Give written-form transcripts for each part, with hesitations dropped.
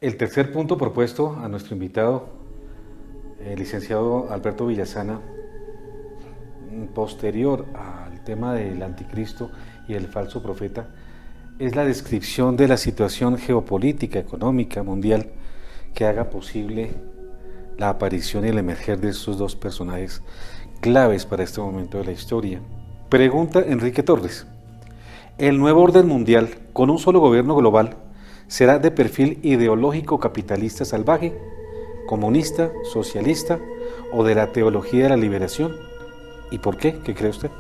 El tercer punto propuesto a nuestro invitado, el licenciado Alberto Villasana, posterior al tema del anticristo y el falso profeta, es la descripción de la situación geopolítica, económica, mundial, que haga posible la aparición y el emerger de estos dos personajes claves para este momento de la historia. Pregunta Enrique Torres: ¿el nuevo orden mundial, con un solo gobierno global, será de perfil ideológico capitalista salvaje, comunista, socialista o de la teología de la liberación? ¿Y por qué? ¿Qué cree usted?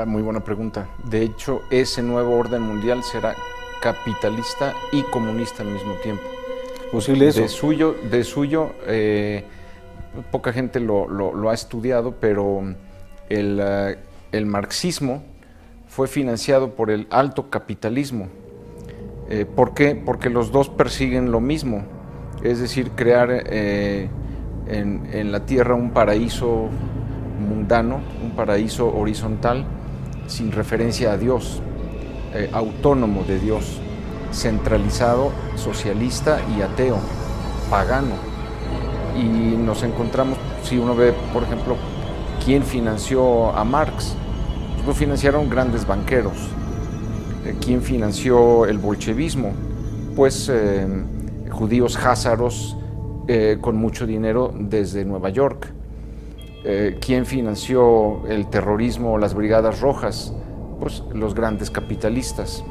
Muy buena pregunta. De hecho, ese nuevo orden mundial será capitalista y comunista al mismo tiempo. ¿Posible eso? De suyo, poca gente lo ha estudiado, pero el marxismo fue financiado por el alto capitalismo. ¿Por qué? Porque los dos persiguen lo mismo, es decir, crear en la tierra un paraíso mundano, un paraíso horizontal, sin referencia a Dios, autónomo de Dios, centralizado, socialista y ateo, pagano. Y nos encontramos, si uno ve, por ejemplo, quién financió a Marx, pues lo financiaron grandes banqueros. ¿Quién financió el bolchevismo? Pues judíos házaros con mucho dinero desde Nueva York. ¿Quién financió el terrorismo o las brigadas rojas? Pues los grandes capitalistas.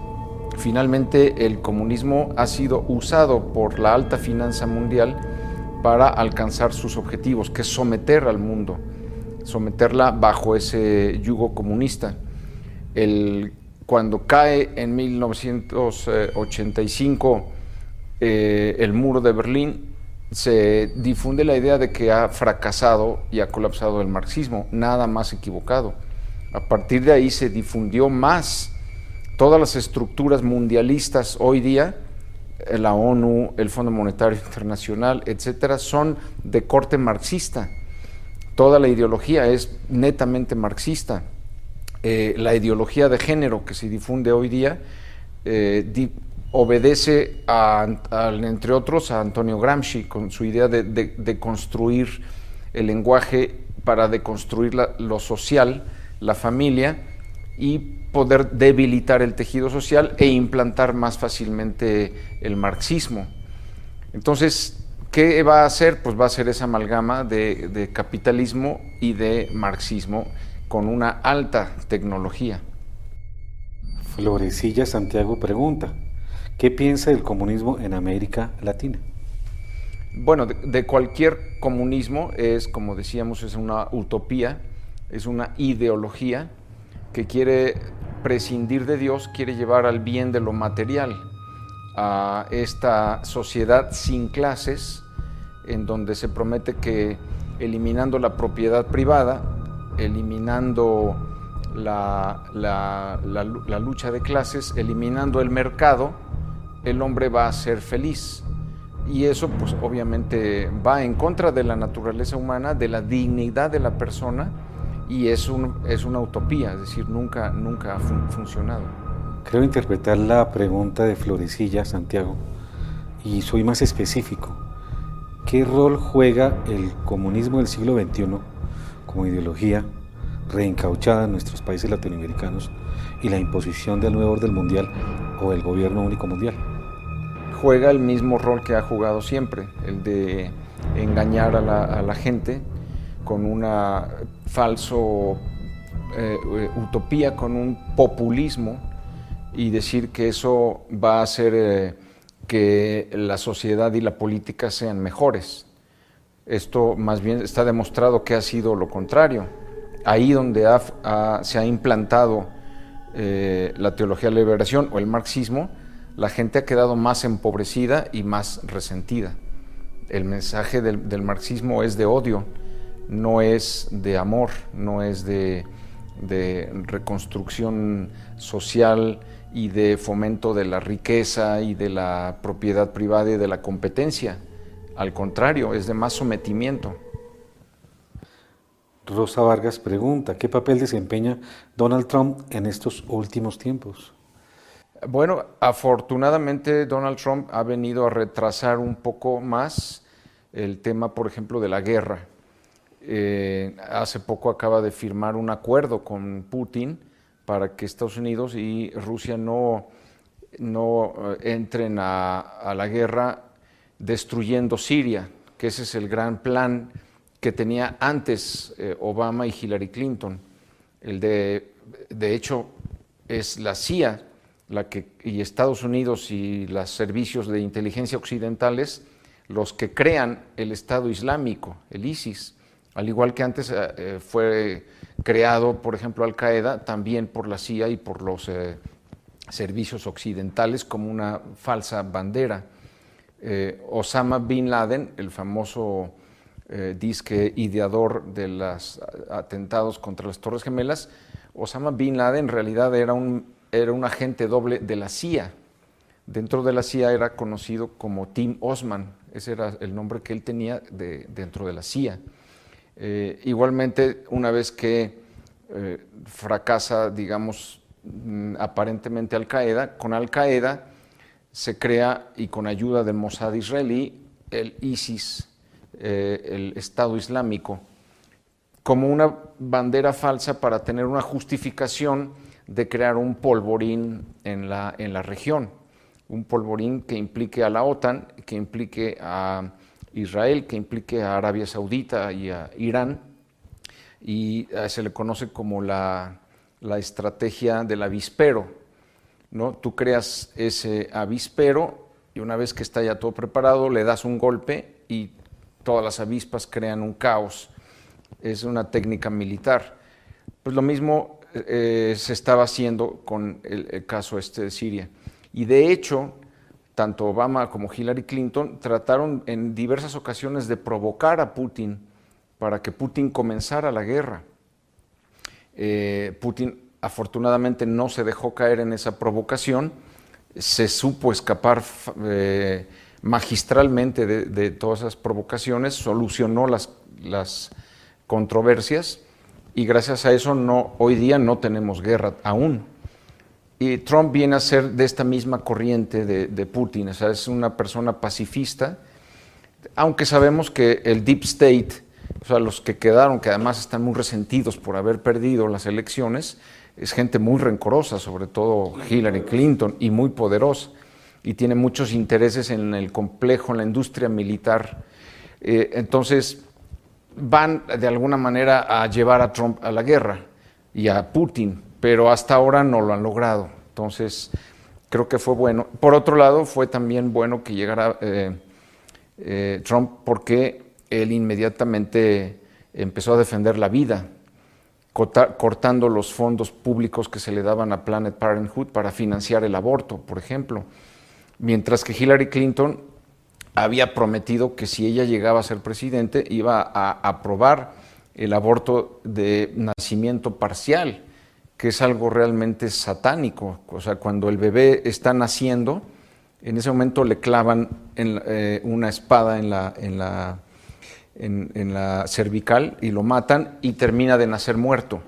Finalmente, el comunismo ha sido usado por la alta finanza mundial para alcanzar sus objetivos, que es someter al mundo, someterla bajo ese yugo comunista. Cuando cae en 1985 el muro de Berlín, se difunde la idea de que ha fracasado y ha colapsado el marxismo, nada más equivocado. A partir de ahí se difundió más. Todas las estructuras mundialistas hoy día, la ONU, el Fondo Monetario Internacional, etcétera, son de corte marxista. Toda la ideología es netamente marxista. La ideología de género que se difunde hoy día obedece, entre otros, a Antonio Gramsci, con su idea de construir el lenguaje para deconstruir lo social, la familia, y poder debilitar el tejido social e implantar más fácilmente el marxismo. Entonces, ¿qué va a hacer? Pues va a ser esa amalgama de capitalismo y de marxismo con una alta tecnología. Florecilla Santiago pregunta: ¿qué piensa del comunismo en América Latina? Bueno, de cualquier comunismo es, como decíamos, es una utopía, es una ideología que quiere prescindir de Dios, quiere llevar al bien de lo material, a esta sociedad sin clases, en donde se promete que eliminando la propiedad privada, eliminando la lucha de clases, eliminando el mercado, el hombre va a ser feliz. Y eso pues obviamente va en contra de la naturaleza humana, de la dignidad de la persona, y es una utopía, es decir, nunca ha funcionado. Creo interpretar la pregunta de Florecilla Santiago y soy más específico. ¿Qué rol juega el comunismo del siglo XXI como ideología reencauchada en nuestros países latinoamericanos y la imposición del nuevo orden mundial o el gobierno único mundial? Juega el mismo rol que ha jugado siempre, el de engañar a la gente con una falso utopía, con un populismo, y decir que eso va a hacer que la sociedad y la política sean mejores. Esto más bien está demostrado que ha sido lo contrario. Ahí donde se ha implantado la teología de la liberación o el marxismo, la gente ha quedado más empobrecida y más resentida. El mensaje del marxismo es de odio, no es de amor, no es de reconstrucción social y de fomento de la riqueza y de la propiedad privada y de la competencia. Al contrario, es de más sometimiento. Rosa Vargas pregunta: ¿qué papel desempeña Donald Trump en estos últimos tiempos? Bueno, afortunadamente Donald Trump ha venido a retrasar un poco más el tema, por ejemplo, de la guerra. Hace poco acaba de firmar un acuerdo con Putin para que Estados Unidos y Rusia no entren a la guerra destruyendo Siria, que ese es el gran plan que tenía antes Obama y Hillary Clinton. De hecho, es la CIA y Estados Unidos y los servicios de inteligencia occidentales los que crean el Estado Islámico, el ISIS, al igual que antes fue creado, por ejemplo, Al-Qaeda, también por la CIA y por los servicios occidentales como una falsa bandera. Osama Bin Laden, el famoso disque ideador de los atentados contra las Torres Gemelas, Osama Bin Laden en realidad era un agente doble de la CIA. Dentro de la CIA era conocido como Tim Osman, ese era el nombre que él tenía dentro de la CIA. Igualmente, una vez que fracasa, digamos, aparentemente Al-Qaeda, con Al-Qaeda se crea, y con ayuda del Mossad israelí, el ISIS, el Estado Islámico, como una bandera falsa para tener una justificación de crear un polvorín en la región, un polvorín que implique a la OTAN, que implique a Israel, que implique a Arabia Saudita y a Irán, y se le conoce como la estrategia del avispero, ¿no? Tú creas ese avispero y una vez que está ya todo preparado, le das un golpe y todas las avispas crean un caos. Es una técnica militar. Pues lo mismo se estaba haciendo con el caso de Siria. Y de hecho, tanto Obama como Hillary Clinton trataron en diversas ocasiones de provocar a Putin para que Putin comenzara la guerra. Putin afortunadamente no se dejó caer en esa provocación, se supo escapar magistralmente de todas esas provocaciones, solucionó las controversias y gracias a eso hoy día no tenemos guerra aún. Y Trump viene a ser de esta misma corriente de Putin, o sea, es una persona pacifista, aunque sabemos que el Deep State, o sea, los que quedaron, que además están muy resentidos por haber perdido las elecciones, es gente muy rencorosa, sobre todo Hillary Clinton, y muy poderosa, y tiene muchos intereses en el complejo, en la industria militar. Entonces, van de alguna manera a llevar a Trump a la guerra y a Putin, pero hasta ahora no lo han logrado. Entonces, creo que fue bueno. Por otro lado, fue también bueno que llegara Trump porque él inmediatamente empezó a defender la vida, cortando los fondos públicos que se le daban a Planned Parenthood para financiar el aborto, por ejemplo. Mientras que Hillary Clinton había prometido que si ella llegaba a ser presidente iba a aprobar el aborto de nacimiento parcial, que es algo realmente satánico. O sea, cuando el bebé está naciendo, en ese momento le clavan una espada en la cervical y lo matan y termina de nacer muerto.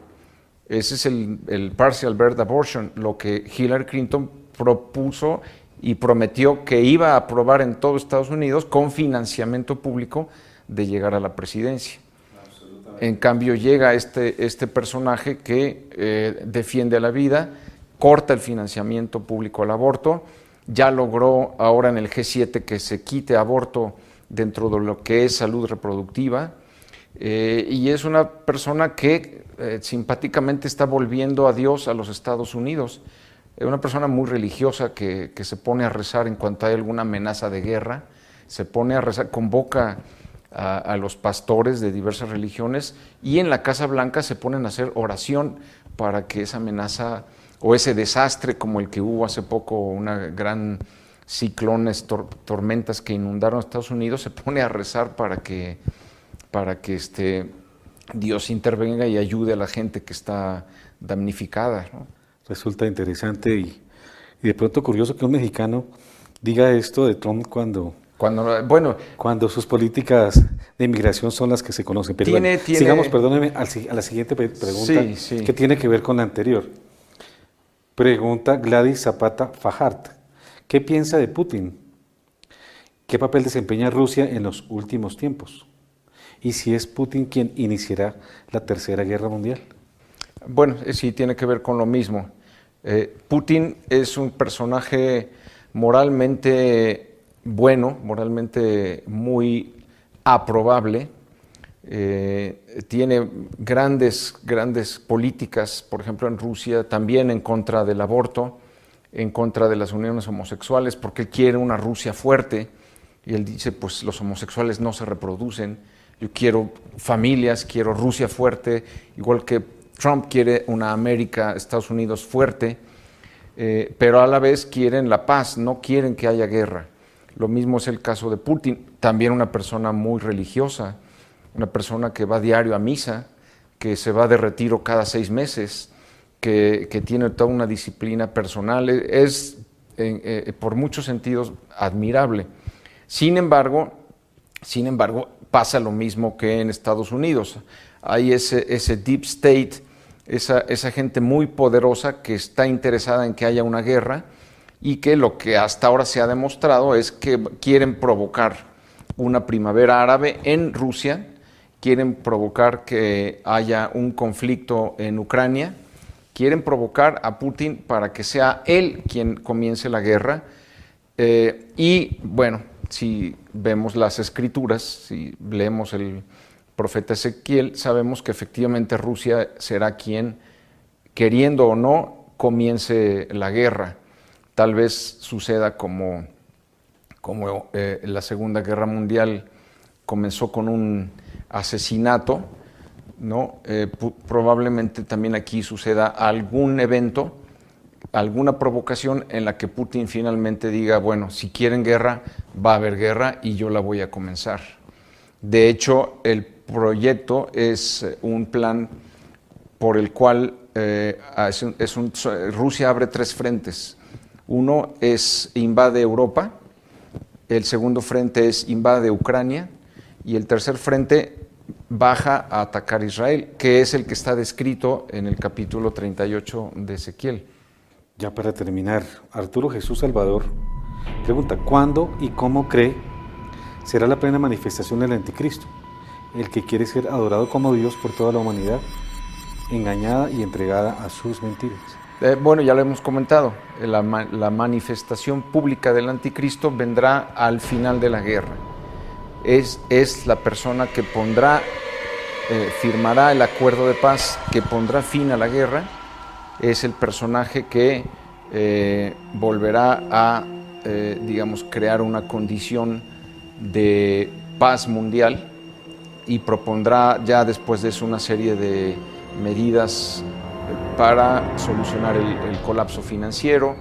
Ese es el partial birth abortion, lo que Hillary Clinton propuso y prometió que iba a aprobar en todo Estados Unidos con financiamiento público de llegar a la presidencia. En cambio llega este personaje que defiende a la vida, corta el financiamiento público al aborto, ya logró ahora en el G7 que se quite aborto dentro de lo que es salud reproductiva, y es una persona que simpáticamente está volviendo a Dios a los Estados Unidos. Es una persona muy religiosa que se pone a rezar en cuanto hay alguna amenaza de guerra, se pone a rezar, convoca a los pastores de diversas religiones y en la Casa Blanca se ponen a hacer oración para que esa amenaza o ese desastre como el que hubo hace poco, una gran ciclones, tormentas que inundaron Estados Unidos, se pone a rezar para que Dios intervenga y ayude a la gente que está damnificada, ¿no? Resulta interesante y de pronto curioso que un mexicano diga esto de Trump cuando sus políticas de inmigración son las que se conocen. Pero sigamos, perdóneme, a la siguiente pregunta, sí. que tiene que ver con la anterior. Pregunta Gladys Zapata Fajart. ¿Qué piensa de Putin? ¿Qué papel desempeña Rusia en los últimos tiempos? ¿Y si es Putin quien iniciará la Tercera Guerra Mundial? Bueno, sí, tiene que ver con lo mismo. Putin es un personaje moralmente bueno, moralmente muy aprobable. Tiene grandes políticas, por ejemplo en Rusia, también en contra del aborto, en contra de las uniones homosexuales, porque él quiere una Rusia fuerte, y él dice, pues los homosexuales no se reproducen, yo quiero familias, quiero Rusia fuerte, igual que Trump quiere una América, Estados Unidos fuerte, pero a la vez quieren la paz, no quieren que haya guerra. Lo mismo es el caso de Putin, también una persona muy religiosa, una persona que va diario a misa, que se va de retiro cada 6 meses, que tiene toda una disciplina personal, es por muchos sentidos admirable. Sin embargo, pasa lo mismo que en Estados Unidos. Hay ese deep state, esa gente muy poderosa que está interesada en que haya una guerra y que lo que hasta ahora se ha demostrado es que quieren provocar una primavera árabe en Rusia, quieren provocar que haya un conflicto en Ucrania, quieren provocar a Putin para que sea él quien comience la guerra. Y bueno, si vemos las escrituras, si leemos el profeta Ezequiel, sabemos que efectivamente Rusia será quien, queriendo o no, comience la guerra. Tal vez suceda como la Segunda Guerra Mundial comenzó con un asesinato, ¿no? Probablemente también aquí suceda algún evento, alguna provocación en la que Putin finalmente diga, bueno, si quieren guerra, va a haber guerra y yo la voy a comenzar. De hecho, el proyecto es un plan por el cual Rusia abre 3 frentes. Uno es invade Europa, el segundo frente es invade Ucrania y el tercer frente baja a atacar Israel, que es el que está descrito en el capítulo 38 de Ezequiel. Ya para terminar, Arturo Jesús Salvador pregunta, ¿cuándo y cómo cree será la plena manifestación del anticristo, el que quiere ser adorado como Dios por toda la humanidad, engañada y entregada a sus mentiras? Bueno, ya lo hemos comentado, la manifestación pública del anticristo vendrá al final de la guerra. Es la persona que firmará el acuerdo de paz, que pondrá fin a la guerra. Es el personaje que volverá a, crear una condición de paz mundial y propondrá ya después de eso una serie de medidas para solucionar el colapso financiero.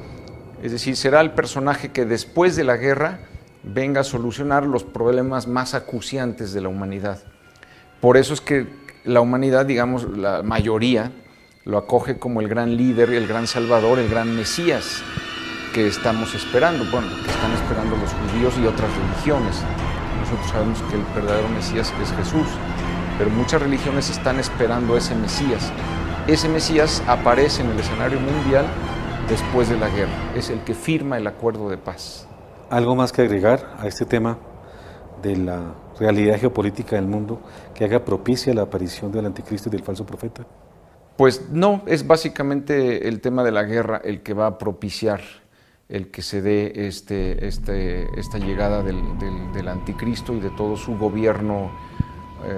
Es decir, será el personaje que después de la guerra venga a solucionar los problemas más acuciantes de la humanidad. Por eso es que la humanidad, digamos, la mayoría, lo acoge como el gran líder, el gran salvador, el gran Mesías que estamos esperando, bueno, que están esperando los judíos y otras religiones. Nosotros sabemos que el verdadero Mesías es Jesús, pero muchas religiones están esperando ese Mesías. Ese Mesías aparece en el escenario mundial después de la guerra, es el que firma el acuerdo de paz. ¿Algo más que agregar a este tema de la realidad geopolítica del mundo que haga propicia la aparición del anticristo y del falso profeta? Pues no, es básicamente el tema de la guerra el que va a propiciar el que se dé esta llegada del anticristo y de todo su gobierno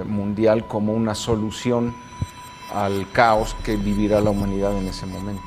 mundial como una solución al caos que vivirá la humanidad en ese momento.